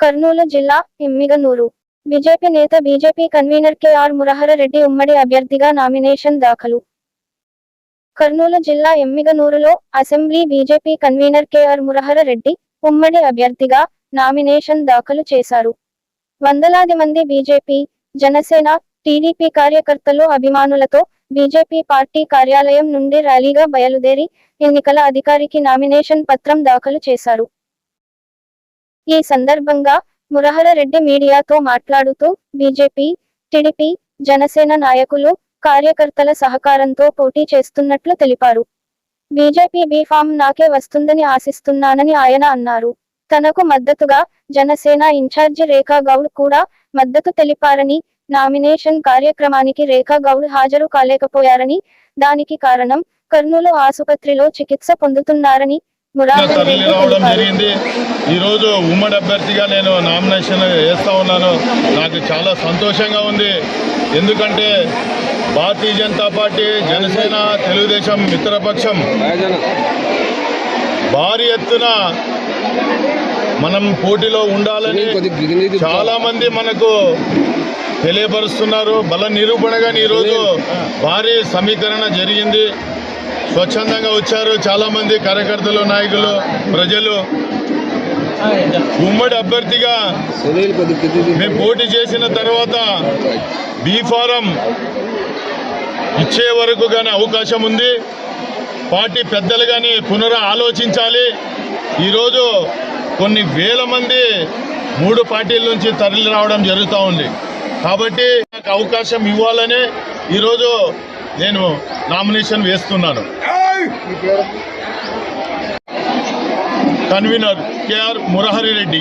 కర్నూలు జిల్లా ఎమ్మిగనూరు బీజేపీ నేత BJP convener KR Murahara Reddy ఉమ్మడి అభ్యర్థిగా నామినేషన్ దాఖలు. కర్నూలు జిల్లా ఎమ్మిగనూరులో assembly BJP convener KR Murahara Reddy ఉమ్మడి అభ్యర్థిగా నామినేషన్ దాఖలు చేశారు. వందలాది మంది బీజేపీ, జనసేన, టీడీపీ కార్యకర్తలు అభిమానులతో బీజేపీ పార్టీ కార్యాలయం నుండి ర్యాలీగా బయలుదేరి ఎన్నికల అధికారికి నామినేషన్ పత్రం దాఖలు చేశారు. ఈ సందర్భంగా మురహర రెడ్డి మీడియాతో మాట్లాడుతూ బీజేపీ, టీడీపీ, జనసేన నాయకులు, కార్యకర్తల సహకారంతో పోటీ చేస్తున్నట్లు తెలిపారు. బీజేపీ బీఫామ్ నాకే వస్తుందని ఆశిస్తున్నానని ఆయన అన్నారు. తనకు మద్దతుగా జనసేన ఇన్ఛార్జి రేఖా గౌడ్ కూడా మద్దతు తెలిపారని, నామినేషన్ కార్యక్రమానికి రేఖా గౌడ్ హాజరు కాలేకపోయారని, దానికి కారణం కర్నూలు ఆసుపత్రిలో చికిత్స పొందుతున్నారని మురహర రెడ్డి తెలిపారు. ఈరోజు ఉమ్మడి అభ్యర్థిగా నేను నామినేషన్ వేస్తా ఉన్నాను. నాకు చాలా సంతోషంగా ఉంది. ఎందుకంటే భారతీయ జనతా పార్టీ, జనసేన, తెలుగుదేశం మిత్రపక్షం భారీ ఎత్తున మనం పోటీలో ఉండాలని చాలా మంది మనకు తెలియపరుస్తున్నారు. బల నిరూపణగా ఈరోజు భారీ సమీకరణ జరిగింది. స్వచ్ఛందంగా వచ్చారు చాలా మంది కార్యకర్తలు, నాయకులు, ప్రజలు. ఉమ్మడి అభ్యర్థిగా మేము పోటీ చేసిన తర్వాత బీఫారం ఇచ్చే వరకు కానీ అవకాశం ఉంది. పార్టీ పెద్దలు కానీ ఆలోచించాలి. ఈరోజు కొన్ని వేల మంది 3 పార్టీల నుంచి తరలి రావడం జరుగుతూ ఉంది. కాబట్టి నాకు అవకాశం ఇవ్వాలని ఈరోజు నేను నామినేషన్ వేస్తున్నాను. Convener KR Murahari Reddy.